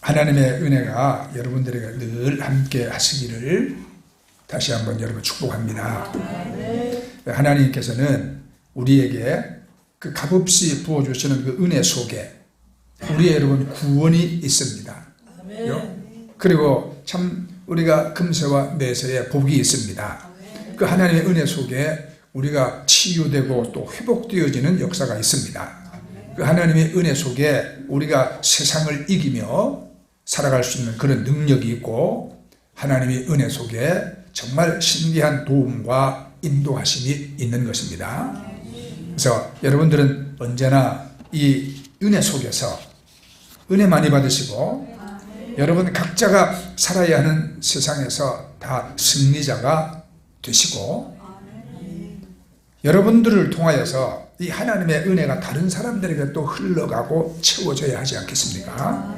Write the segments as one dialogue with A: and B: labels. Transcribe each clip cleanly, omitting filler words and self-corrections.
A: 하나님의 은혜가 여러분들에게 늘 함께 하시기를 다시 한번 여러분 축복합니다. 하나님께서는 우리에게 그 값없이 부어주시는 그 은혜 속에 우리의 여러분 구원이 있습니다. 그리고 참 우리가 금세와 매세에 복이 있습니다. 그 하나님의 은혜 속에 우리가 치유되고 또 회복되어지는 역사가 있습니다. 그 하나님의 은혜 속에 우리가 세상을 이기며 살아갈 수 있는 그런 능력이 있고 하나님의 은혜 속에 정말 신기한 도움과 인도하심이 있는 것입니다. 그래서 여러분들은 언제나 이 은혜 속에서 은혜 많이 받으시고 여러분 각자가 살아야 하는 세상에서 다 승리자가 되시고 여러분들을 통하여서 이 하나님의 은혜가 다른 사람들에게 또 흘러가고 채워져야 하지 않겠습니까?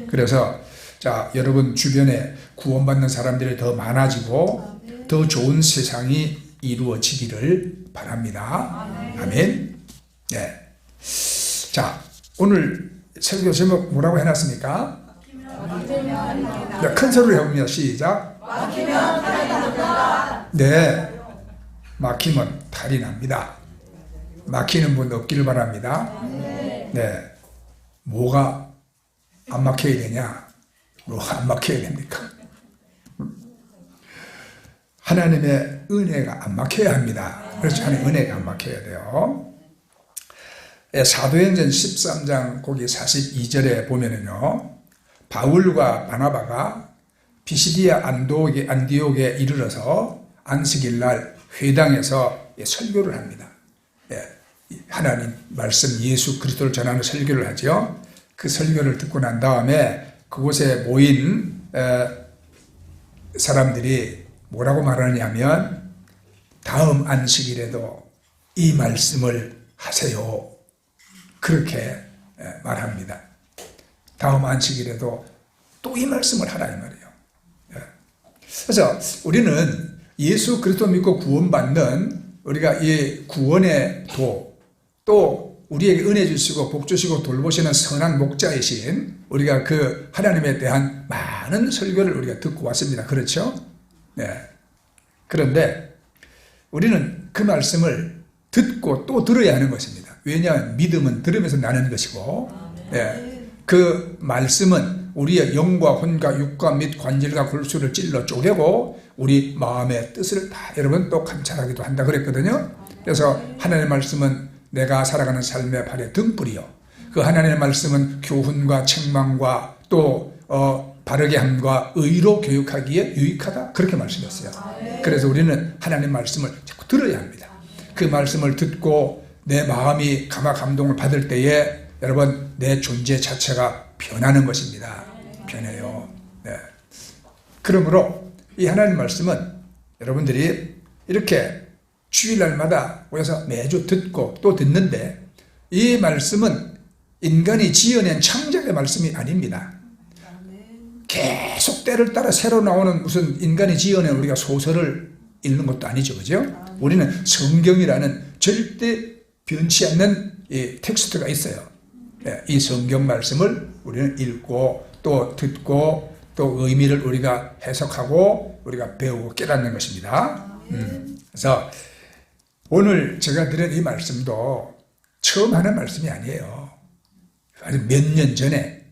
A: 그래서 자, 여러분 주변에 구원받는 사람들이 더 많아지고 더 좋은 세상이 이루어지기를 바랍니다. 아멘. 네. 자, 오늘 설교 제목 뭐라고 해놨습니까? 네, 큰 소리로 해보며 시작. 막히면 탈이 난다. 네, 막히면 탈이 납니다. 막히는 분 없기를 바랍니다. 네, 뭐가 안 막혀야 되냐? 뭐가 안 막혀야 됩니까? 하나님의 은혜가 안 막혀야 합니다. 그렇죠. 하나님의 은혜가 안 막혀야 돼요. 사도행전 13장 거기 42절에 보면은요, 바울과 바나바가 비시디아 안디옥에 이르러서 안식일 날 회당에서 설교를 합니다. 하나님 말씀 예수 그리스도를 전하는 설교를 하죠. 그 설교를 듣고 난 다음에 그곳에 모인 사람들이 뭐라고 말하냐면 다음 안식일에도 이 말씀을 하세요. 그렇게 말합니다. 다음 안식일에도 또 이 말씀을 하라 이 말이에요. 그래서 우리는 예수 그리스도 믿고 구원받는 우리가 이 구원의 도, 또 우리에게 은혜 주시고 복 주시고 돌보시는 선한 목자이신 우리가 그 하나님에 대한 많은 설교를 우리가 듣고 왔습니다. 그렇죠? 네. 그런데 우리는 그 말씀을 듣고 또 들어야 하는 것입니다. 왜냐하면 믿음은 들으면서 나는 것이고, 그 말씀은 우리의 영과 혼과 육과 및 관절과 골수를 찔러 쪼개고 우리 마음의 뜻을 다 여러분 또 감찰하기도 한다 그랬거든요. 그래서 하나님의 말씀은 내가 살아가는 삶의 발의 등불이요, 그 하나님의 말씀은 교훈과 책망과 또 바르게 함과 의로 교육하기에 유익하다, 그렇게 말씀했어요. 그래서 우리는 하나님의 말씀을 자꾸 들어야 합니다. 그 말씀을 듣고 내 마음이 감동을 받을 때에 여러분 내 존재 자체가 변하는 것입니다. 변해요. 네. 그러므로 이 하나님 말씀은 여러분들이 이렇게 주일날마다 모여서 매주 듣고 또 듣는데 이 말씀은 인간이 지어낸 창작의 말씀이 아닙니다. 계속 때를 따라 새로 나오는 무슨 인간이 지어낸 우리가 소설을 읽는 것도 아니죠. 그죠? 우리는 성경이라는 절대 변치 않는 이 텍스트가 있어요. 이 성경 말씀을 우리는 읽고 또 듣고 또 의미를 우리가 해석하고 우리가 배우고 깨닫는 것입니다. 그래서 오늘 제가 드린 이 말씀도 처음 하는 말씀이 아니에요. 아주 몇 년 전에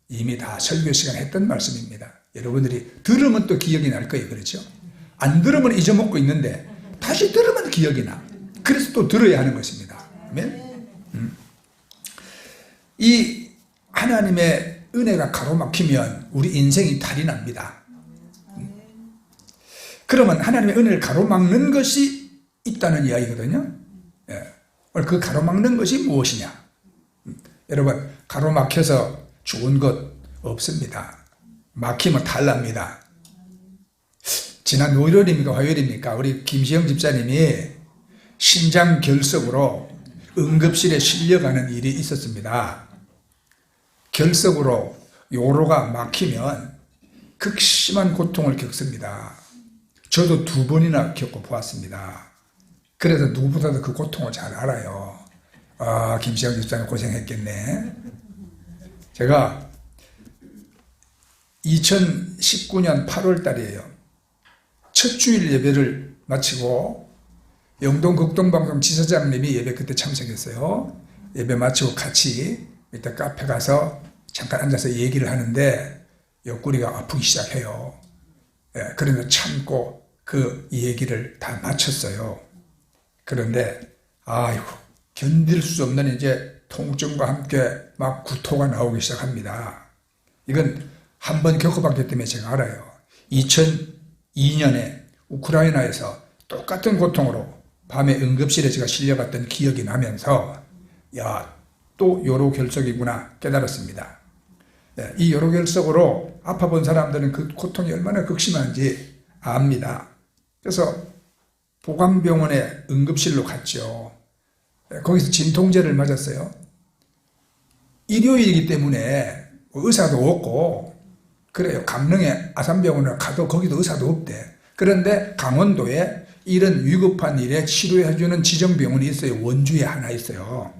A: 이미 다 설교 시간에 했던 말씀입니다. 여러분들이 들으면 또 기억이 날 거예요. 그렇죠? 안 들으면 잊어먹고 있는데 다시 들으면 기억이 나. 그래서 또 들어야 하는 것입니다. 아멘? 이 하나님의 은혜가 가로막히면 우리 인생이 탈이 납니다. 그러면 하나님의 은혜를 가로막는 것이 있다는 이야기거든요. 그 가로막는 것이 무엇이냐? 여러분, 가로막혀서 좋은 것 없습니다. 막히면 탈납니다. 지난 월요일입니까 화요일입니까 우리 김시영 집사님이 신장 결석으로 응급실에 실려가는 일이 있었습니다. 결석으로 요로가 막히면 극심한 고통을 겪습니다. 저도 2번이나 겪고 보았습니다. 그래서 누구보다도 그 고통을 잘 알아요. 김시영 집사님 고생했겠네. 제가 2019년 8월 달이에요. 첫 주일 예배를 마치고 영동 극동방송 지사장님이 예배 그때 참석했어요. 예배 마치고 같이 이따 카페 가서 잠깐 앉아서 얘기를 하는데 옆구리가 아프기 시작해요. 그러면 참고 그 얘기를 다 마쳤어요. 그런데 아이고 견딜 수 없는 이제 통증과 함께 막 구토가 나오기 시작합니다. 이건 한번 겪어봤기 때문에 제가 알아요. 2002년에 우크라이나에서 똑같은 고통으로 밤에 응급실에 제가 실려갔던 기억이 나면서 야, 또 요로결석이구나 깨달았습니다. 이 요로결석으로 아파본 사람들은 그 고통이 얼마나 극심한지 압니다. 그래서 보감병원에 응급실로 갔죠. 거기서 진통제를 맞았어요. 일요일이기 때문에 의사도 없고 그래요. 강릉에 아산병원을 가도 거기도 의사도 없대. 그런데 강원도에 이런 위급한 일에 치료해주는 지정병원이 있어요. 원주에 하나 있어요.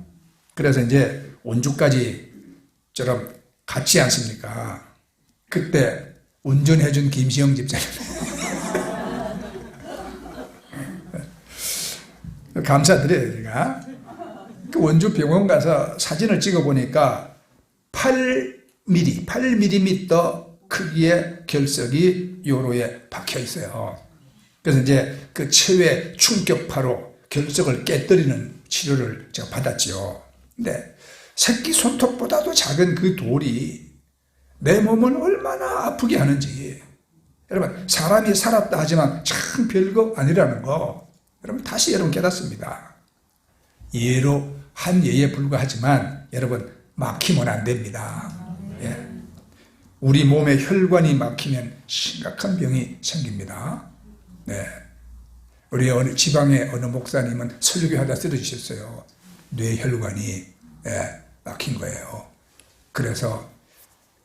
A: 그래서 이제 원주까지처럼 갔지 않습니까? 그때 운전해준 김시영 집사님. 감사드려요, 제가. 그 원주 병원 가서 사진을 찍어보니까 8mm 크기의 결석이 요로에 박혀 있어요. 그래서 이제 그 체외 충격파로 결석을 깨뜨리는 치료를 제가 받았죠. 근데 새끼 손톱보다도 작은 그 돌이 내 몸을 얼마나 아프게 하는지. 여러분, 사람이 살았다 하지만 참 별거 아니라는 거 여러분 다시 여러분 깨닫습니다. 예로 한 예에 불과하지만 여러분 막히면 안 됩니다. 예. 우리 몸의 혈관이 막히면 심각한 병이 생깁니다. 네. 우리 어느 지방의 어느 목사님은 설교하다 쓰러지셨어요. 뇌혈관이 막힌 거예요. 그래서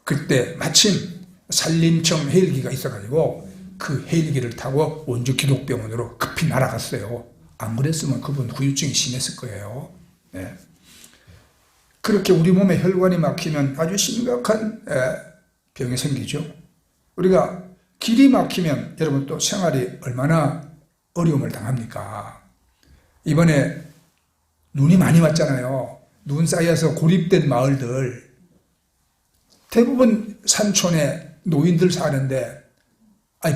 A: 그때 마침 산림청 헬기가 있어가지고 그 헬기를 타고 원주 기독병원으로 급히 날아갔어요. 안 그랬으면 그분 후유증이 심했을 거예요. 네. 그렇게 우리 몸에 혈관이 막히면 아주 심각한 병이 생기죠. 우리가 길이 막히면 여러분 또 생활이 얼마나 어려움을 당합니까? 이번에 눈이 많이 왔잖아요. 눈 쌓여서 고립된 마을들 대부분 산촌에 노인들 사는데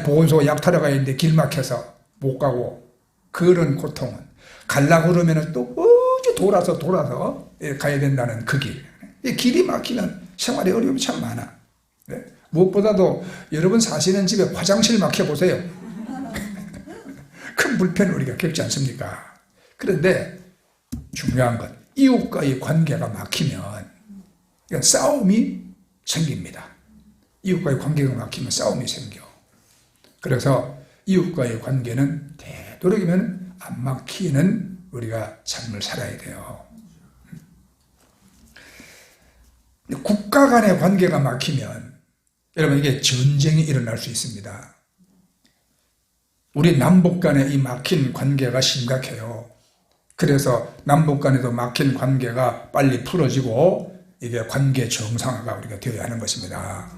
A: 보건소가 약 타러 가야 되는데 길 막혀서 못 가고 그런 고통은 가려고 그러면 또 돌아서 가야 된다는 그 길. 이 길이 막히면 생활에 어려움이 참 많아. 네? 무엇보다도 여러분 사시는 집에 화장실 막혀보세요. 큰 불편을 우리가 겪지 않습니까? 그런데 중요한 건 이웃과의 관계가 막히면 싸움이 생깁니다. 이웃과의 관계가 막히면 싸움이 생겨. 그래서 이웃과의 관계는 되도록이면 안 막히는 우리가 삶을 살아야 돼요. 국가 간의 관계가 막히면 여러분 이게 전쟁이 일어날 수 있습니다. 우리 남북 간의 이 막힌 관계가 심각해요. 그래서 남북 간에도 막힌 관계가 빨리 풀어지고 이게 관계 정상화가 우리가 되어야 하는 것입니다.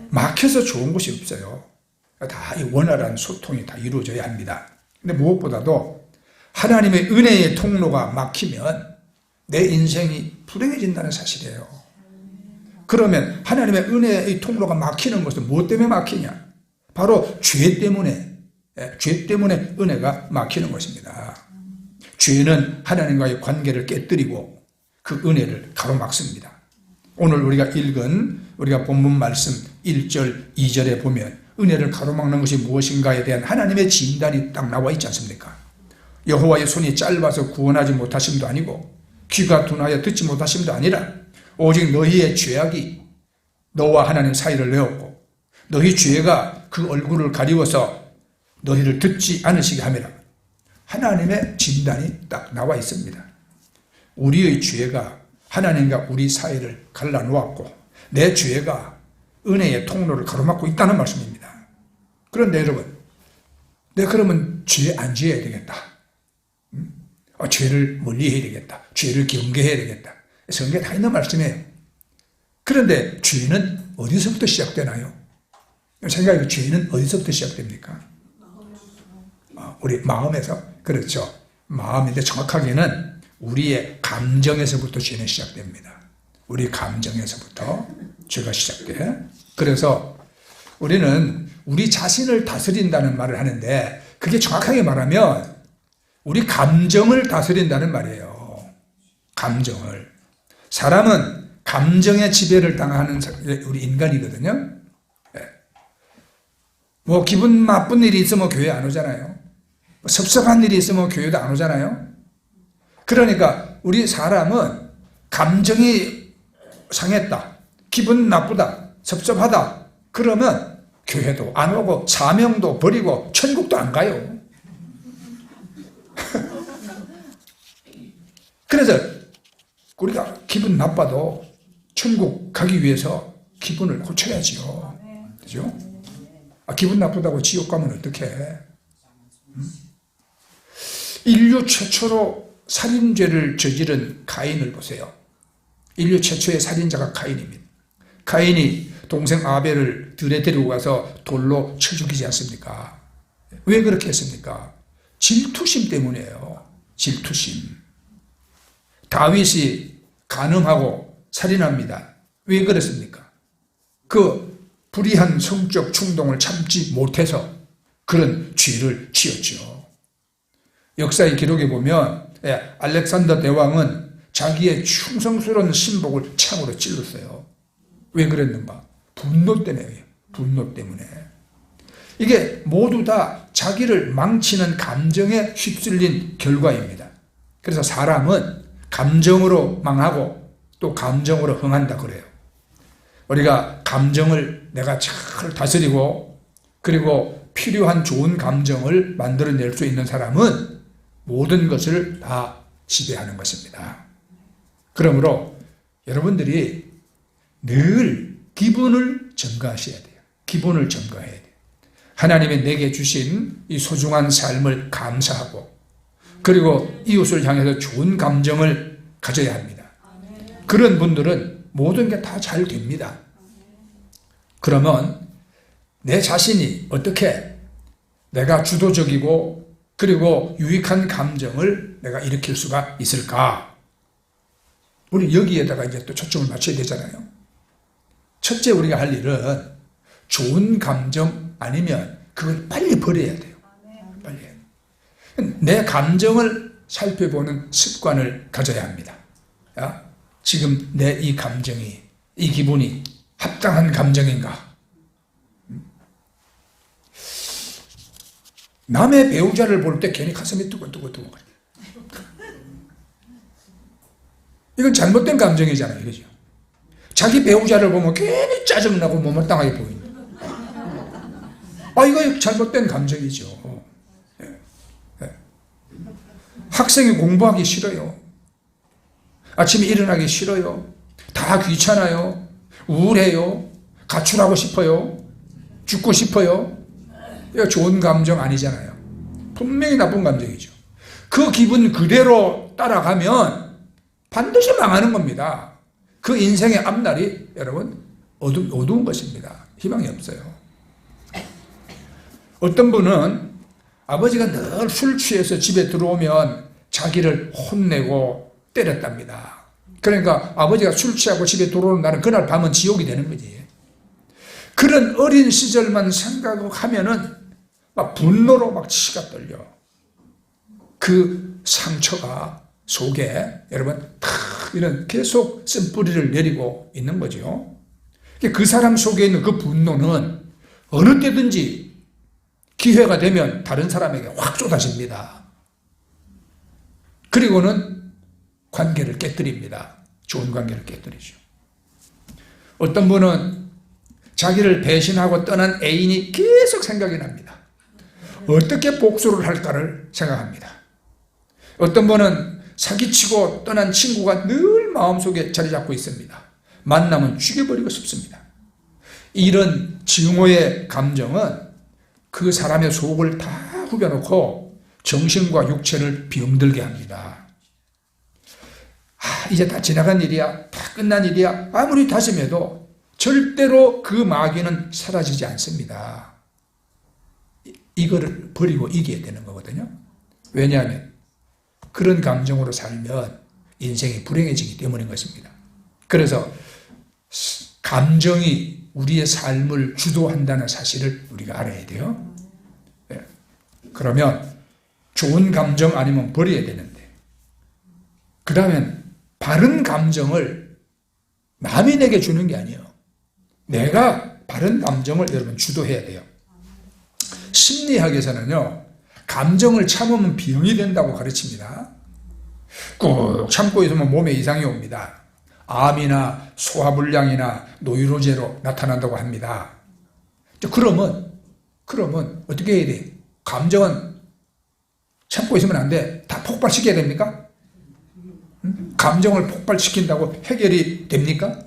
A: 막혀서 좋은 것이 없어요. 다 이 원활한 소통이 다 이루어져야 합니다. 근데 무엇보다도 하나님의 은혜의 통로가 막히면 내 인생이 불행해진다는 사실이에요. 그러면 하나님의 은혜의 통로가 막히는 것은 무엇 때문에 막히냐? 바로 죄 때문에 은혜가 막히는 것입니다. 죄는 하나님과의 관계를 깨뜨리고 그 은혜를 가로막습니다. 오늘 우리가 읽은 우리가 본문 말씀 1절, 2절에 보면 은혜를 가로막는 것이 무엇인가에 대한 하나님의 진단이 딱 나와 있지 않습니까? 여호와의 손이 짧아서 구원하지 못하심도 아니고 귀가 둔하여 듣지 못하심도 아니라 오직 너희의 죄악이 너와 하나님 사이를 내었고 너희 죄가 그 얼굴을 가리워서 너희를 듣지 않으시게 함이라. 하나님의 진단이 딱 나와 있습니다. 우리의 죄가 하나님과 우리 사이를 갈라놓았고 내 죄가 은혜의 통로를 가로막고 있다는 말씀입니다. 그런데 여러분, 내가 그러면 죄 안 지어야 되겠다. 죄를 멀리해야 되겠다. 죄를 경계해야 되겠다. 성경에 다 있는 말씀이에요. 그런데 죄는 어디서부터 시작되나요? 생각해, 죄는 어디서부터 시작됩니까? 우리 마음에서. 그렇죠. 마음인데 정확하게는 우리의 감정에서부터 죄는 시작됩니다. 우리 감정에서부터 죄가 시작돼. 그래서 우리는 우리 자신을 다스린다는 말을 하는데, 그게 정확하게 말하면 우리 감정을 다스린다는 말이에요. 감정을. 사람은 감정의 지배를 당하는 우리 인간이거든요. 뭐 기분 나쁜 일이 있으면 교회 안 오잖아요. 섭섭한 일이 있으면 교회도 안 오잖아요. 그러니까 우리 사람은 감정이 상했다, 기분 나쁘다, 섭섭하다, 그러면 교회도 안 오고 사명도 버리고 천국도 안 가요. 그래서 우리가 기분 나빠도 천국 가기 위해서 기분을 고쳐야지요. 그죠? 기분 나쁘다고 지옥 가면 어떡해? 인류 최초로 살인죄를 저지른 가인을 보세요. 인류 최초의 살인자가 가인입니다. 가인이 동생 아벨을 들에 데리고 가서 돌로 쳐 죽이지 않습니까? 왜 그렇게 했습니까? 질투심 때문이에요. 질투심. 다윗이 간음하고 살인합니다. 왜 그랬습니까? 그 불의한 성적 충동을 참지 못해서 그런 죄를 지었죠. 역사의 기록에 보면 알렉산더 대왕은 자기의 충성스러운 신복을 창으로 찔렀어요. 왜 그랬는가? 분노 때문에. 분노 때문에. 이게 모두 다 자기를 망치는 감정에 휩쓸린 결과입니다. 그래서 사람은 감정으로 망하고 또 감정으로 흥한다 그래요. 우리가 감정을 내가 잘 다스리고 그리고 필요한 좋은 감정을 만들어낼 수 있는 사람은 모든 것을 다 지배하는 것입니다. 그러므로 여러분들이 늘 기분을 점검하셔야 돼요. 기분을 점검해야 돼요. 하나님이 내게 주신 이 소중한 삶을 감사하고 그리고 이웃을 향해서 좋은 감정을 가져야 합니다. 그런 분들은 모든 게 다 잘 됩니다. 그러면 내 자신이 어떻게 내가 주도적이고 그리고 유익한 감정을 내가 일으킬 수가 있을까? 우리 여기에다가 이제 또 초점을 맞춰야 되잖아요. 첫째 우리가 할 일은 좋은 감정 아니면 그걸 빨리 버려야 돼요. 빨리. 내 감정을 살펴보는 습관을 가져야 합니다. 지금 내 이 감정이, 이 기분이 합당한 감정인가? 남의 배우자를 볼 때 괜히 가슴이 두근두근두근. 이건 잘못된 감정이잖아요. 그죠? 자기 배우자를 보면 괜히 짜증나고 못마땅하게 보인다. 이거 잘못된 감정이죠. 학생이 공부하기 싫어요. 아침에 일어나기 싫어요. 다 귀찮아요. 우울해요. 가출하고 싶어요. 죽고 싶어요. 이거 좋은 감정 아니잖아요. 분명히 나쁜 감정이죠. 그 기분 그대로 따라가면 반드시 망하는 겁니다. 그 인생의 앞날이 여러분 어두운 것입니다. 희망이 없어요. 어떤 분은 아버지가 늘 술 취해서 집에 들어오면 자기를 혼내고 때렸답니다. 그러니까 아버지가 술 취하고 집에 들어오는 날은 그날 밤은 지옥이 되는 거지. 그런 어린 시절만 생각하면은 막 분노로 막 치가 떨려. 그 상처가 속에 여러분 탁 이런 계속 쓴뿌리를 내리고 있는 거죠. 그 사람 속에 있는 그 분노는 어느 때든지 기회가 되면 다른 사람에게 확 쏟아집니다. 그리고는 관계를 깨뜨립니다. 좋은 관계를 깨뜨리죠. 어떤 분은 자기를 배신하고 떠난 애인이 계속 생각이 납니다. 어떻게 복수를 할까를 생각합니다. 어떤 분은 사기치고 떠난 친구가 늘 마음속에 자리 잡고 있습니다. 만나면 죽여버리고 싶습니다. 이런 증오의 감정은 그 사람의 속을 다 후벼놓고 정신과 육체를 병들게 합니다. 이제 다 지나간 일이야. 다 끝난 일이야. 아무리 다짐해도 절대로 그 마귀는 사라지지 않습니다. 이거를 버리고 이겨야 되는 거거든요. 왜냐하면 그런 감정으로 살면 인생이 불행해지기 때문인 것입니다. 그래서 감정이 우리의 삶을 주도한다는 사실을 우리가 알아야 돼요. 네. 그러면 좋은 감정 아니면 버려야 되는데, 그 다음엔 바른 감정을 남이 내게 주는 게 아니에요. 내가 바른 감정을 여러분 주도해야 돼요. 심리학에서는요, 감정을 참으면 병이 된다고 가르칩니다. 꾹 참고 있으면 몸에 이상이 옵니다. 암이나 소화불량이나 노이로제로 나타난다고 합니다. 그러면 어떻게 해야 돼? 감정은 참고 있으면 안 돼. 다 폭발시켜야 됩니까? 감정을 폭발시킨다고 해결이 됩니까?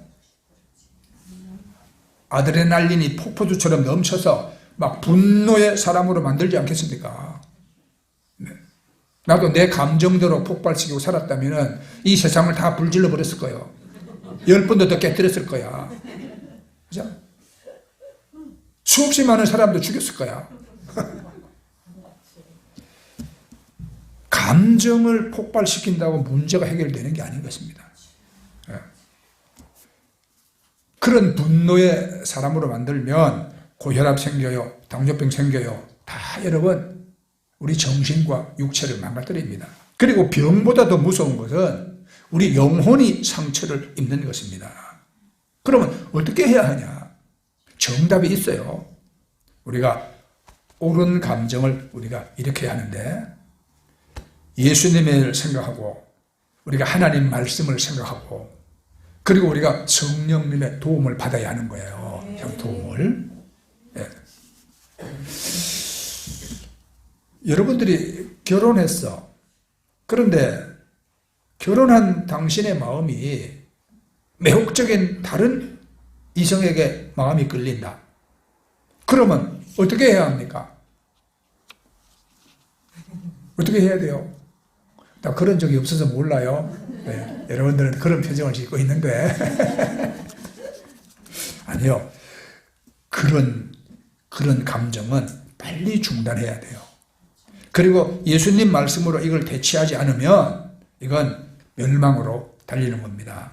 A: 아드레날린이 폭포수처럼 넘쳐서 막 분노의 사람으로 만들지 않겠습니까? 네. 나도 내 감정대로 폭발시키고 살았다면 이 세상을 다 불질러 버렸을 거예요. 10번도 더 깨뜨렸을 거야. 그죠? 수없이 많은 사람도 죽였을 거야. 감정을 폭발시킨다고 문제가 해결되는 게 아닌 것입니다. 네. 그런 분노의 사람으로 만들면 고혈압 생겨요, 당뇨병 생겨요. 다 여러분 우리 정신과 육체를 망가뜨립니다. 그리고 병보다 더 무서운 것은 우리 영혼이 상처를 입는 것입니다. 그러면 어떻게 해야 하냐? 정답이 있어요. 우리가 옳은 감정을 우리가 일으켜야 하는데, 예수님을 생각하고 우리가 하나님 말씀을 생각하고 그리고 우리가 성령님의 도움을 받아야 하는 거예요. 도움을. 네. 여러분들이 결혼했어. 그런데 결혼한 당신의 마음이 매혹적인 다른 이성에게 마음이 끌린다. 그러면 어떻게 해야 합니까? 어떻게 해야 돼요? 나 그런 적이 없어서 몰라요. 네, 여러분들은 그런 표정을 짓고 있는 거예요. 아니요. 그런 감정은 빨리 중단해야 돼요. 그리고 예수님 말씀으로 이걸 대치하지 않으면 이건 멸망으로 달리는 겁니다.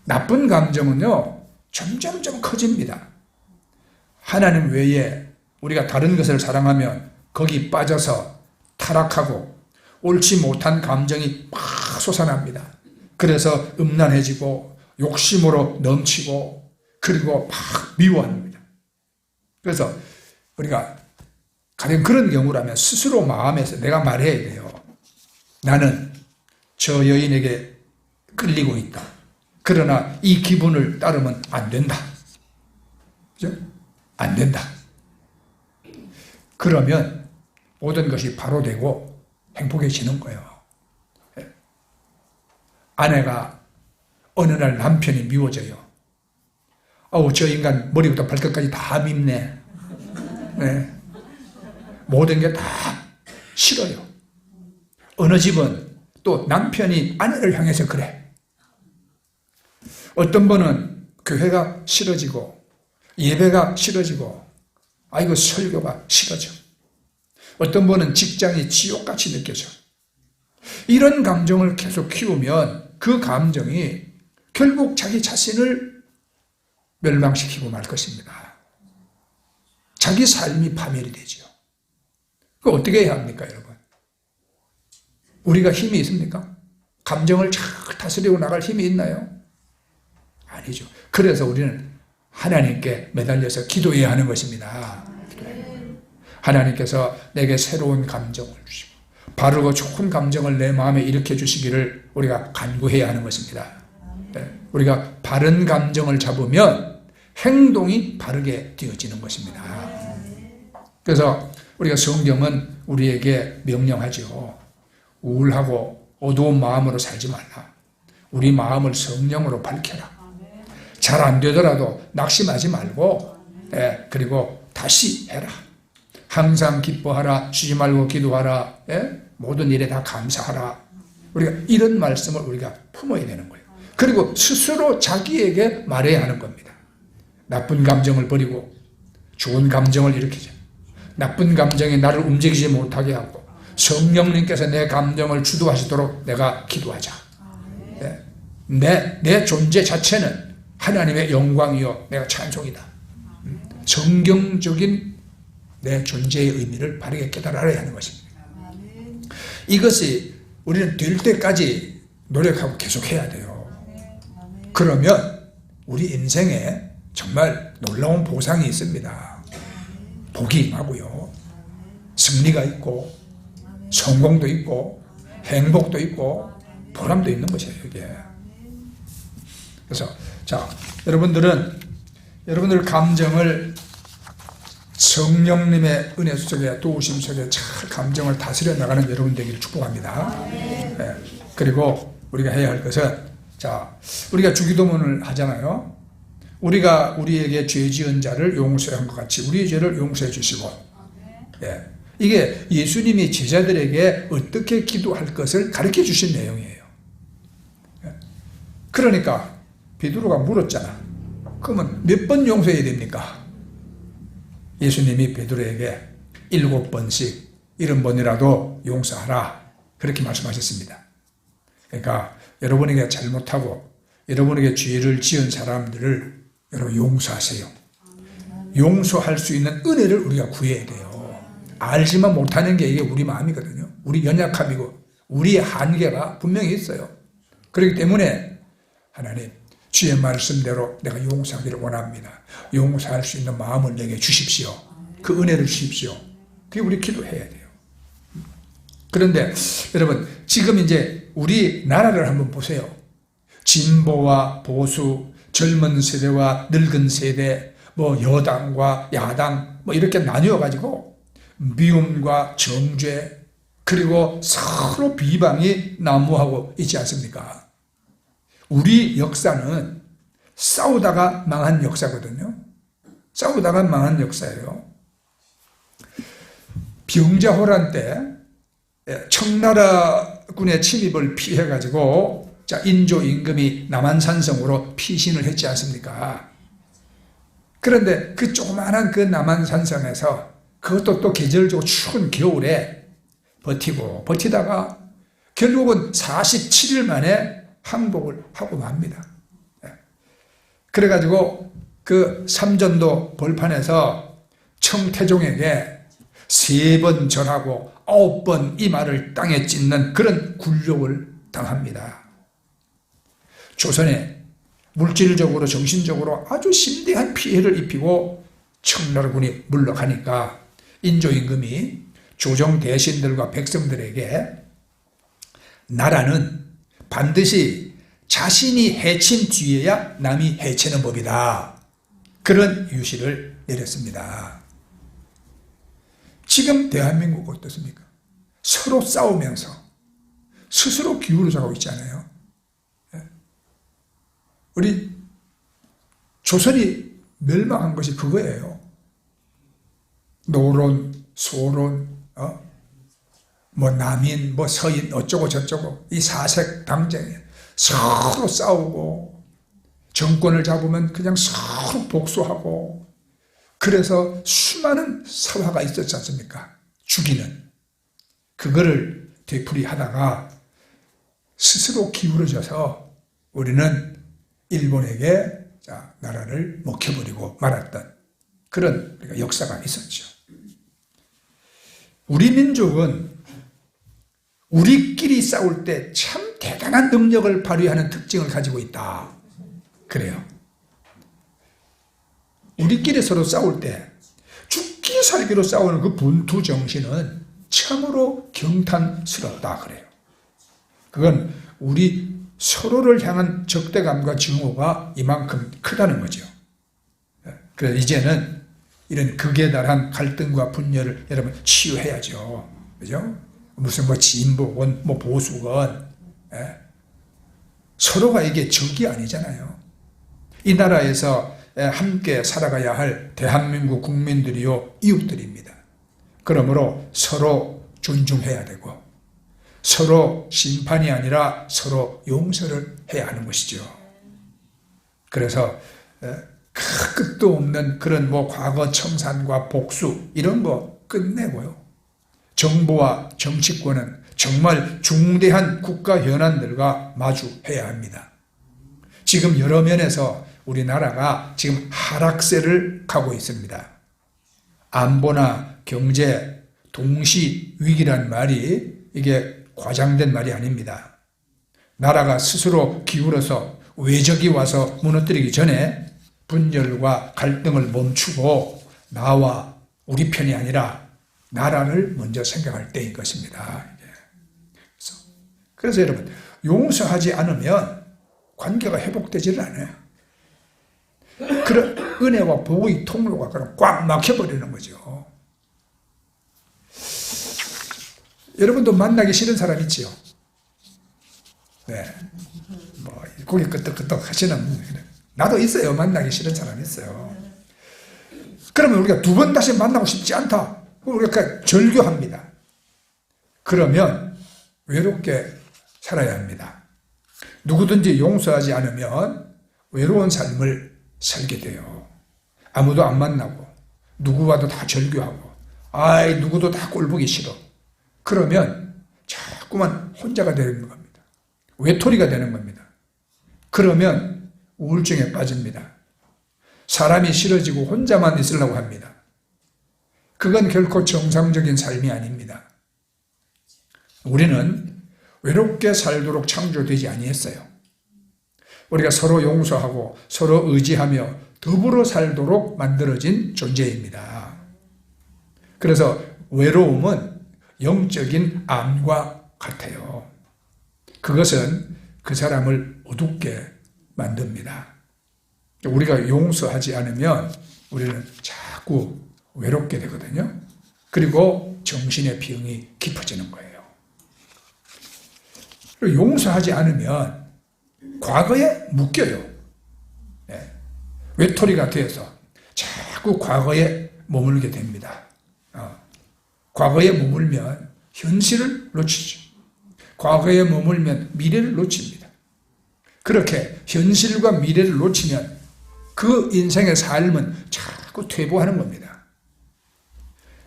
A: 나쁜 감정은요, 점점점 커집니다. 하나님 외에 우리가 다른 것을 사랑하면 거기 빠져서 타락하고 옳지 못한 감정이 막 솟아납니다. 그래서 음란해지고 욕심으로 넘치고 그리고 막 미워합니다. 그래서 우리가 가령 그런 경우라면 스스로 마음에서 내가 말해야 돼요. 나는 저 여인에게 끌리고 있다. 그러나 이 기분을 따르면 안 된다. 그죠? 안 된다. 그러면 모든 것이 바로 되고 행복해지는 거예요. 아내가 어느 날 남편이 미워져요. 어우, 저 인간 머리부터 발끝까지 다 밉네. 네. 모든 게 다 싫어요. 어느 집은 또 남편이 아내를 향해서 그래. 어떤 분은 교회가 싫어지고 예배가 싫어지고 아이고 설교가 싫어져. 어떤 분은 직장이 지옥같이 느껴져. 이런 감정을 계속 키우면 그 감정이 결국 자기 자신을 멸망시키고 말 것입니다. 자기 삶이 파멸이 되죠. 그 어떻게 해야 합니까, 여러분? 우리가 힘이 있습니까? 감정을 잘 다스리고 나갈 힘이 있나요? 아니죠. 그래서 우리는 하나님께 매달려서 기도해야 하는 것입니다. 하나님께서 내게 새로운 감정을 주시고 바르고 좋은 감정을 내 마음에 일으켜 주시기를 우리가 간구해야 하는 것입니다. 우리가 바른 감정을 잡으면 행동이 바르게 되어지는 것입니다. 그래서 우리가 성경은 우리에게 명령하죠. 우울하고 어두운 마음으로 살지 말라. 우리 마음을 성령으로 밝혀라. 잘 안 되더라도 낙심하지 말고 그리고 다시 해라. 항상 기뻐하라. 쉬지 말고 기도하라. 모든 일에 다 감사하라. 우리가 이런 말씀을 우리가 품어야 되는 거예요. 그리고 스스로 자기에게 말해야 하는 겁니다. 나쁜 감정을 버리고 좋은 감정을 일으키죠. 나쁜 감정이 나를 움직이지 못하게 하고 성령님께서 내 감정을 주도하시도록 내가 기도하자. 내 존재 자체는 하나님의 영광이요 내가 찬송이다. 성경적인 내 존재의 의미를 바르게 깨달아야 하는 것입니다. 이것이 우리는 될 때까지 노력하고 계속해야 돼요. 그러면 우리 인생에 정말 놀라운 보상이 있습니다. 복이 임하고요. 승리가 있고 성공도 있고 행복도 있고 보람도 있는 것이에요. 이게. 그래서 자, 여러분들 감정을 성령님의 은혜 속에 도우심 속에 잘 감정을 다스려 나가는 여러분 되기를 축복합니다. 네. 그리고 우리가 해야 할 것은 자, 우리가 주기도문을 하잖아요. 우리가 우리에게 죄 지은 자를 용서한 것 같이 우리의 죄를 용서해 주시고, 예. 이게 예수님이 제자들에게 어떻게 기도할 것을 가르쳐 주신 내용이에요. 예. 그러니까 베드로가 물었잖아. 그러면 몇 번 용서해야 됩니까? 예수님이 베드로에게 7번씩 70번이라도 용서하라 그렇게 말씀하셨습니다. 그러니까 여러분에게 잘못하고 여러분에게 죄를 지은 사람들을 여러분 용서하세요. 용서할 수 있는 은혜를 우리가 구해야 돼요. 알지만 못하는 게 이게 우리 마음이거든요. 우리 연약함이고 우리의 한계가 분명히 있어요. 그렇기 때문에 하나님 주의 말씀대로 내가 용서하기를 원합니다. 용서할 수 있는 마음을 내게 주십시오. 그 은혜를 주십시오. 그게 우리 기도해야 돼요. 그런데 여러분 지금 이제 우리 나라를 한번 보세요. 진보와 보수, 젊은 세대와 늙은 세대, 뭐 여당과 야당 뭐 이렇게 나뉘어 가지고 미움과 정죄 그리고 서로 비방이 난무하고 있지 않습니까? 우리 역사는 싸우다가 망한 역사거든요. 싸우다가 망한 역사예요. 병자호란 때 청나라군의 침입을 피해가지고 인조 임금이 남한산성으로 피신을 했지 않습니까? 그런데 그 조그마한 그 남한산성에서 그것도 또 계절적으로 추운 겨울에 버티다가 결국은 47일 만에 항복을 하고 맙니다. 그래가지고 그 삼전도 벌판에서 청태종에게 3번 절하고 9번 이마를 땅에 찢는 그런 굴욕을 당합니다. 조선에 물질적으로 정신적으로 아주 심대한 피해를 입히고 청나라군이 물러가니까 인조임금이 조정 대신들과 백성들에게 나라는 반드시 자신이 해친 뒤에야 남이 해치는 법이다. 그런 유시를 내렸습니다. 지금 대한민국 어떻습니까? 서로 싸우면서 스스로 기울어져가고 있잖아요. 우리 조선이 멸망한 것이 그거예요. 노론, 소론, 뭐 남인, 뭐 서인 어쩌고 저쩌고 이 사색 당쟁에 서로 싸우고 정권을 잡으면 그냥 서로 복수하고 그래서 수많은 사화가 있었지 않습니까? 죽이는 그거를 되풀이하다가 스스로 기울어져서 우리는 일본에게 나라를 먹혀버리고 말았던 그런 역사가 있었죠. 우리 민족은 우리끼리 싸울 때 참 대단한 능력을 발휘하는 특징을 가지고 있다. 그래요. 우리끼리 서로 싸울 때 죽기 살기로 싸우는 그 분투 정신은 참으로 경탄스럽다 그래요. 그건 우리 서로를 향한 적대감과 증오가 이만큼 크다는 거죠. 그래서 이제는 이런 극에 달한 갈등과 분열을 여러분 치유해야죠. 그죠? 무슨 뭐 진보건 뭐 보수건 서로가 이게 적이 아니잖아요. 이 나라에서 함께 살아가야 할 대한민국 국민들이요 이웃들입니다. 그러므로 서로 존중해야 되고 서로 심판이 아니라 서로 용서를 해야 하는 것이죠. 그래서 끝도 없는 그런 과거 청산과 복수 이런 거 끝내고요. 정부와 정치권은 정말 중대한 국가 현안들과 마주해야 합니다. 지금 여러 면에서 우리나라가 지금 하락세를 가고 있습니다. 안보나 경제 동시 위기란 말이 이게 과장된 말이 아닙니다. 나라가 스스로 기울어서 외적이 와서 무너뜨리기 전에 분열과 갈등을 멈추고 나와 우리 편이 아니라 나라를 먼저 생각할 때인 것입니다. 그래서 여러분, 용서하지 않으면 관계가 회복되지를 않아요. 그런 은혜와 복의 통로가 그럼 꽉 막혀버리는 거죠. 여러분도 만나기 싫은 사람 있지요? 네. 고개 끄덕끄덕 하시는, 나도 있어요. 만나기 싫은 사람 있어요. 그러면 우리가 두 번 다시 만나고 싶지 않다. 우리가 절교합니다. 그러면 외롭게 살아야 합니다. 누구든지 용서하지 않으면 외로운 삶을 살게 돼요. 아무도 안 만나고 누구와도 다 절교하고 누구도 다 꼴보기 싫어. 그러면 자꾸만 혼자가 되는 겁니다. 외톨이가 되는 겁니다. 그러면 우울증에 빠집니다. 사람이 싫어지고 혼자만 있으려고 합니다. 그건 결코 정상적인 삶이 아닙니다. 우리는 외롭게 살도록 창조되지 아니했어요. 우리가 서로 용서하고 서로 의지하며 더불어 살도록 만들어진 존재입니다. 그래서 외로움은 영적인 암과 같아요. 그것은 그 사람을 어둡게 만듭니다. 우리가 용서하지 않으면 우리는 자꾸 외롭게 되거든요. 그리고 정신의 병이 깊어지는 거예요. 용서하지 않으면 과거에 묶여요. 네. 외톨이가 되어서 자꾸 과거에 머물게 됩니다. 과거에 머물면 현실을 놓치죠. 과거에 머물면 미래를 놓칩니다. 그렇게 현실과 미래를 놓치면 그 인생의 삶은 자꾸 퇴보하는 겁니다.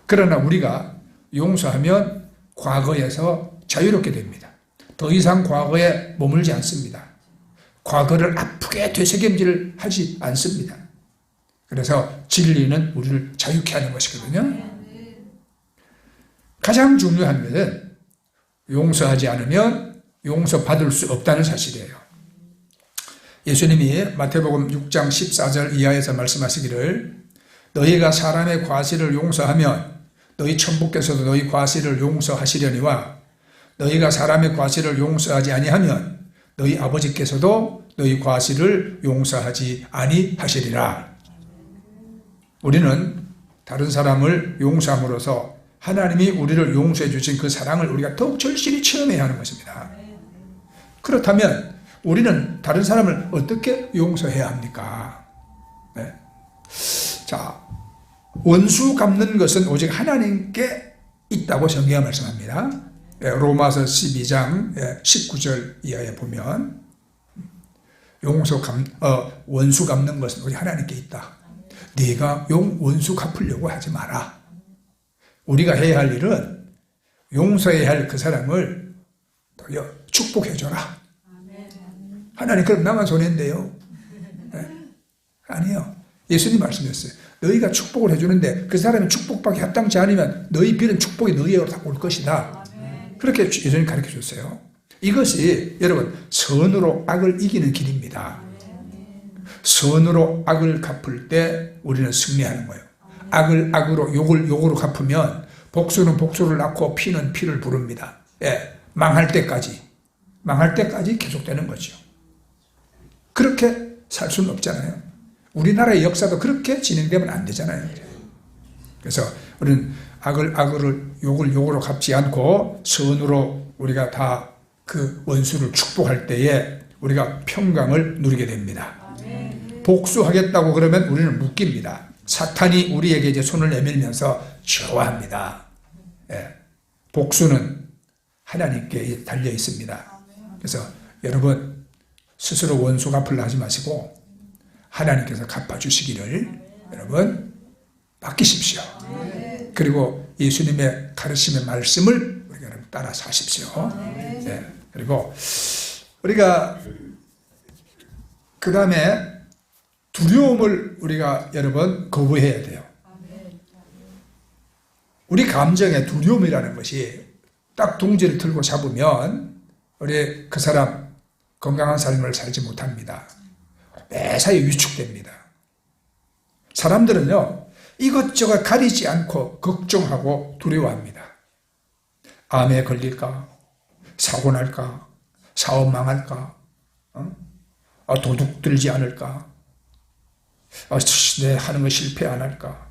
A: 그러나 우리가 용서하면 과거에서 자유롭게 됩니다. 더 이상 과거에 머물지 않습니다. 과거를 아프게 되새김질을 하지 않습니다. 그래서 진리는 우리를 자유케 하는 것이거든요. 가장 중요한 것은 용서하지 않으면 용서받을 수 없다는 사실이에요. 예수님이 마태복음 6장 14절 이하에서 말씀하시기를 너희가 사람의 과실을 용서하면 너희 천부께서도 너희 과실을 용서하시려니와 너희가 사람의 과실을 용서하지 아니하면 너희 아버지께서도 너희 과실을 용서하지 아니하시리라. 우리는 다른 사람을 용서함으로써 하나님이 우리를 용서해 주신 그 사랑을 우리가 더욱 절실히 체험해야 하는 것입니다. 그렇다면 우리는 다른 사람을 어떻게 용서해야 합니까? 네. 자, 원수 갚는 것은 오직 하나님께 있다고 성경이 말씀합니다. 로마서 12장 19절 이하에 보면 원수 갚는 것은 우리 하나님께 있다. 네가 원수 갚으려고 하지 마라. 우리가 해야 할 일은 용서해야 할 그 사람을 축복해줘라. 하나님 그럼 나만 손해인데요. 네? 아니요. 예수님 말씀이었어요. 너희가 축복을 해주는데 그 사람이 축복받기 합당치 않으면 너희 빌은 축복이 너희에게로 올 것이다. 그렇게 예수님 가르쳐 줬어요. 이것이 여러분 선으로 악을 이기는 길입니다. 선으로 악을 갚을 때 우리는 승리하는 거예요. 악을 악으로 욕을 욕으로 갚으면 복수는 복수를 낳고 피는 피를 부릅니다. 망할 때까지 계속되는 거죠. 그렇게 살 수는 없잖아요. 우리나라의 역사도 그렇게 진행되면 안 되잖아요. 그래서 우리는 악을 욕을 욕으로 갚지 않고 선으로 우리가 다 그 원수를 축복할 때에 우리가 평강을 누리게 됩니다. 복수하겠다고 그러면 우리는 묶입니다. 사탄이 우리에게 이제 손을 내밀면서 저하합니다. 복수는 하나님께 달려 있습니다. 그래서 여러분 스스로 원수 갚으려 하지 마시고 하나님께서 갚아주시기를 여러분 맡기십시오. 그리고 예수님의 가르침의 말씀을 우리가 여러분 따라 사십시오. 네. 그리고 우리가 그 다음에 두려움을 우리가 여러분 거부해야 돼요. 우리 감정에 두려움이라는 것이 딱 둥지를 틀고 잡으면 우리 그 사람 건강한 삶을 살지 못합니다. 매사에 위축됩니다. 사람들은요, 이것저것 가리지 않고 걱정하고 두려워합니다. 암에 걸릴까? 사고 날까? 사업 망할까? 도둑 들지 않을까? 내 하는 거 실패 안 할까?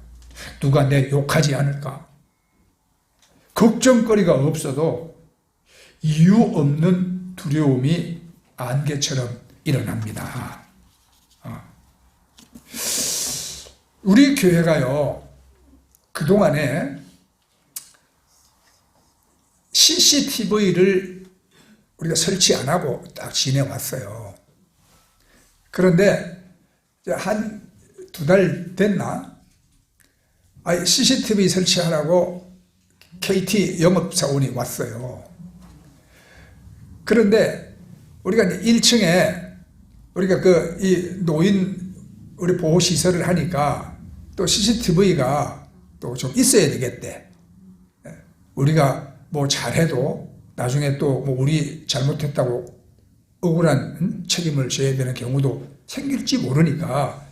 A: 누가 내 욕하지 않을까? 걱정거리가 없어도 이유 없는 두려움이 안개처럼 일어납니다. 우리 교회가요, 그동안에 CCTV를 우리가 설치 안 하고 딱 지내왔어요. 그런데 한 2달 됐나? CCTV 설치하라고 KT 영업사원이 왔어요. 그런데 우리가 이제 1층에 우리가 이 노인 우리 보호시설을 하니까 또 CCTV가 또 좀 있어야 되겠대. 우리가 뭐 잘해도 나중에 또 뭐 우리 잘못했다고 억울한 책임을 져야 되는 경우도 생길지 모르니까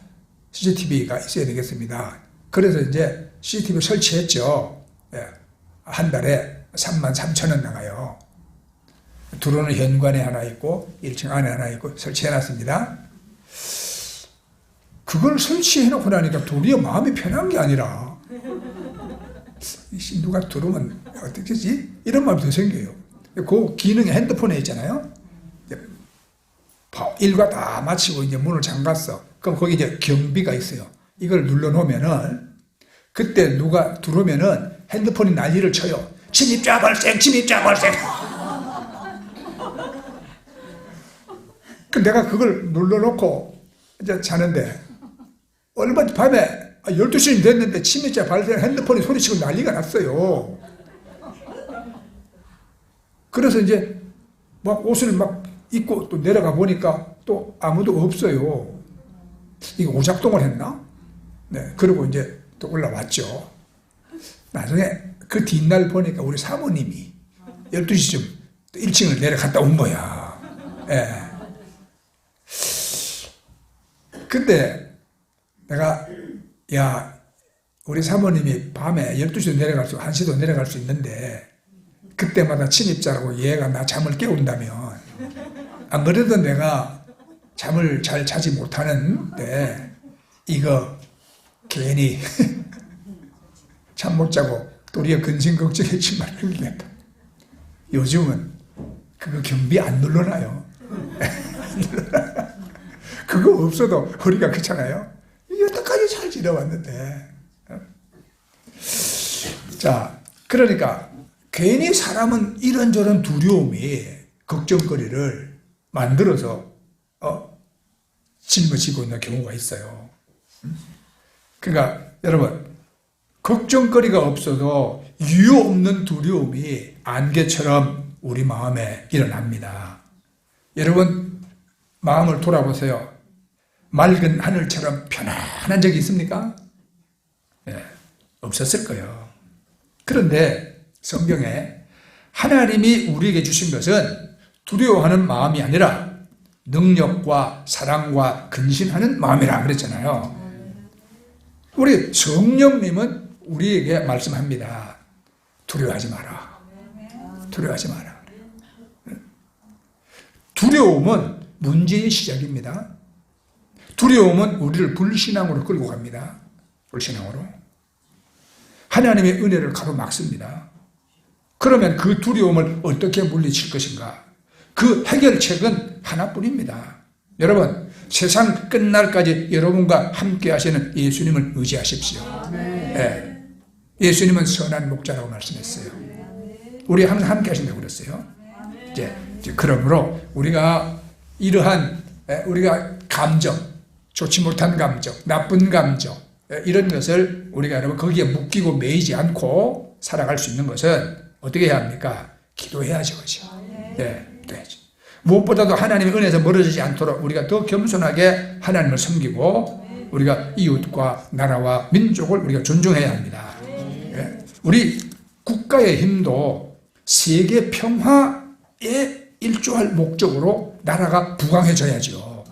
A: CCTV가 있어야 되겠습니다. 그래서 이제 CCTV 설치했죠. 한 달에 33,000원 나가요. 들어오는 현관에 하나 있고 1층 안에 하나 있고 설치해놨습니다. 그걸 설치해놓고 나니까 도리어 마음이 편한 게 아니라 누가 들어오면 어떻게지? 이런 마음이 더 생겨요. 그 기능이 핸드폰에 있잖아요. 일과 다 마치고 이제 문을 잠갔어. 그럼 거기 이제 경비가 있어요. 이걸 눌러놓으면은 그때 누가 들어오면은 핸드폰이 난리를 쳐요. 침입자 발생, 침입자 발생. 내가 그걸 눌러놓고 이제 자는데 얼마 밤에 12시쯤 됐는데 침입자 발생 핸드폰이 소리치고 난리가 났어요. 그래서 이제 막 옷을 막 입고 또 내려가 보니까 또 아무도 없어요. 이거 오작동을 했나? 네. 그리고 이제 또 올라왔죠. 나중에 그 뒷날 보니까 우리 사모님이 12시쯤 1층을 내려갔다 온 거야. 예. 근데 내가, 야, 우리 사모님이 밤에 12시도 내려갈 수, 1시도 내려갈 수 있는데, 그때마다 침입자라고 얘가 나 잠을 깨운다면, 안 그래도 내가 잠을 잘 자지 못하는데, 이거 괜히 잠 못 자고 도리어 근심 걱정했지 말겠다. 요즘은 그거 경비 안 눌러놔요. 그거 없어도 우리가 그렇잖아요. 여태까지 잘 지내왔는데. 자, 그러니까 괜히 사람은 이런저런 두려움이 걱정거리를 만들어서 짊어지고 있는 경우가 있어요. 그러니까 여러분, 걱정거리가 없어도 이유 없는 두려움이 안개처럼 우리 마음에 일어납니다. 여러분 마음을 돌아보세요. 맑은 하늘처럼 편안한 적이 있습니까? 네, 없었을 거예요. 그런데 성경에 하나님이 우리에게 주신 것은 두려워하는 마음이 아니라 능력과 사랑과 근신하는 마음이라 그랬잖아요. 우리 성령님은 우리에게 말씀합니다. 두려워하지 마라. 두려워하지 마라. 두려움은 문제의 시작입니다. 두려움은 우리를 불신앙으로 끌고 갑니다. 불신앙으로. 하나님의 은혜를 가로막습니다. 그러면 그 두려움을 어떻게 물리칠 것인가? 그 해결책은 하나뿐입니다. 여러분, 세상 끝날까지 여러분과 함께 하시는 예수님을 의지하십시오. 네. 예수님은 선한 목자라고 말씀했어요. 우리 항상 함께 하신다고 그랬어요. 이제 그러므로 우리가 이러한 우리가 감정, 좋지 못한 감정, 나쁜 감정, 이런 것을 우리가 여러분 거기에 묶이고 매이지 않고 살아갈 수 있는 것은 어떻게 해야 합니까? 기도해야죠. 그렇죠? 네, 기도해야죠. 무엇보다도 하나님의 은혜에서 멀어지지 않도록 우리가 더 겸손하게 하나님을 섬기고 우리가 이웃과 나라와 민족을 우리가 존중해야 합니다. 네. 우리 국가의 힘도 세계 평화에 일조할 목적으로 나라가 부강해져야죠.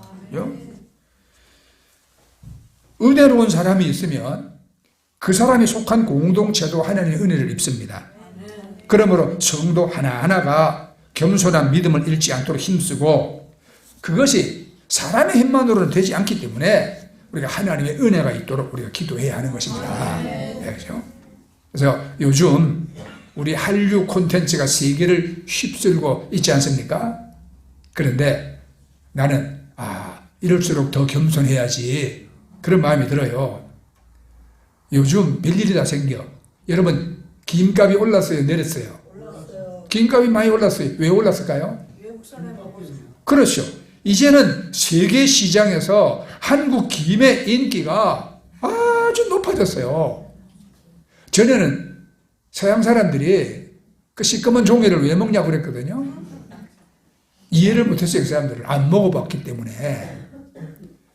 A: 은혜로운 사람이 있으면 그 사람이 속한 공동체도 하나님의 은혜를 입습니다. 그러므로 성도 하나하나가 겸손한 믿음을 잃지 않도록 힘쓰고, 그것이 사람의 힘만으로는 되지 않기 때문에 우리가 하나님의 은혜가 있도록 우리가 기도해야 하는 것입니다. 그렇죠? 그래서 요즘 우리 한류 콘텐츠가 세계를 휩쓸고 있지 않습니까? 그런데 나는 이럴수록 더 겸손해야지, 그런 마음이 들어요. 요즘 별일이 다 생겨. 여러분, 김값이 올랐어요, 내렸어요? 올랐어요. 김값이 많이 올랐어요. 왜 올랐을까요? 그렇죠. 이제는 세계 시장에서 한국 김의 인기가 아주 높아졌어요. 전에는 서양 사람들이 그 시꺼먼 종이를 왜 먹냐고 그랬거든요. 이해를 못했어요. 그 사람들을 안 먹어봤기 때문에.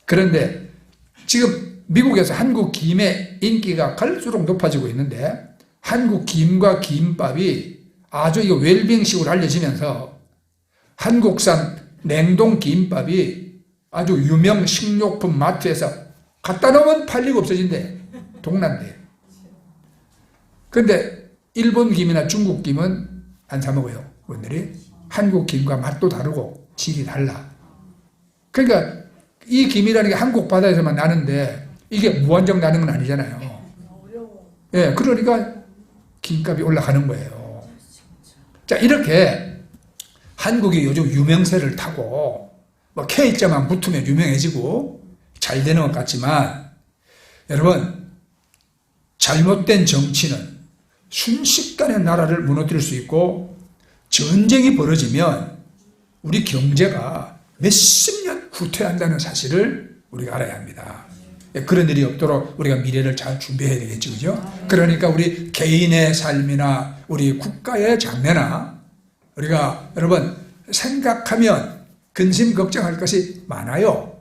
A: 그런데 지금 미국에서 한국 김의 인기가 갈수록 높아지고 있는데, 한국 김과 김밥이 아주 이거 웰빙식으로 알려지면서 한국산 냉동 김밥이 아주 유명 식료품 마트에서 갖다 놓으면 팔리고 없어진대. 동난데. 근데 일본 김이나 중국 김은 안 사 먹어요. 분들이 한국 김과 맛도 다르고 질이 달라. 그러니까 이 김이라는 게 한국 바다에서만 나는데 이게 무한정 나는 건 아니잖아요. 예, 그러니까 김값이 올라가는 거예요. 자, 이렇게 한국이 요즘 유명세를 타고 뭐 K자만 붙으면 유명해지고 잘 되는 것 같지만, 여러분, 잘못된 정치는 순식간에 나라를 무너뜨릴 수 있고, 전쟁이 벌어지면 우리 경제가 몇십 년 후퇴한다는 사실을 우리가 알아야 합니다. 그런 일이 없도록 우리가 미래를 잘 준비해야 되겠죠, 그죠? 그러니까 우리 개인의 삶이나 우리 국가의 장래나 우리가 여러분 생각하면 근심 걱정할 것이 많아요.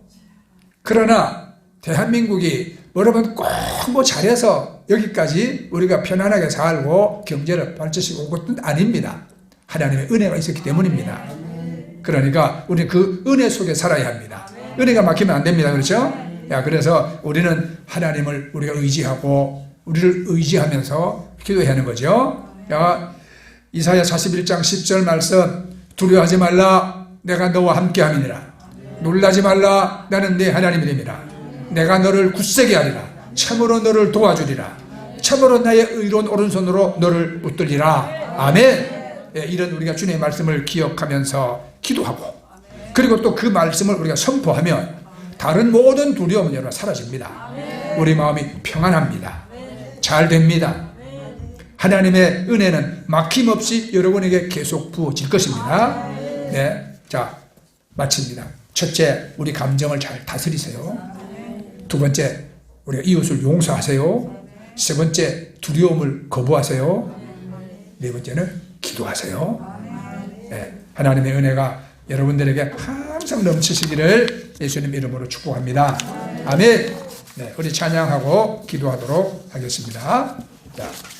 A: 그러나 대한민국이 여러분 꼭 뭐 잘해서 여기까지 우리가 편안하게 살고 경제를 발전시키고 온 것은 아닙니다. 하나님의 은혜가 있었기 때문입니다. 그러니까 우리 그 은혜 속에 살아야 합니다. 은혜가 막히면 안 됩니다. 그렇죠? 그래서 우리는 하나님을 우리가 의지하고 우리를 의지하면서 기도해야 하는 거죠. 이사야 41장 10절 말씀, 두려워하지 말라, 내가 너와 함께함이니라. 놀라지 말라, 나는 네 하나님이 됨이라. 내가 너를 굳세게 하리라. 참으로 너를 도와주리라. 참으로 나의 의로운 오른손으로 너를 붙들리라. 아멘. 이런 우리가 주님의 말씀을 기억하면서 기도하고, 그리고 또 그 말씀을 우리가 선포하면 다른 모든 두려움은 여러분 사라집니다. 우리 마음이 평안합니다. 잘 됩니다. 하나님의 은혜는 막힘없이 여러분에게 계속 부어질 것입니다. 네, 자, 마칩니다. 첫째, 우리 감정을 잘 다스리세요. 두 번째, 우리가 이웃을 용서하세요. 세 번째, 두려움을 거부하세요. 네 번째는 기도하세요. 네, 하나님의 은혜가 여러분들에게 항상 넘치시기를 예수님 이름으로 축복합니다. 아멘. 네, 우리 찬양하고 기도하도록 하겠습니다. 자.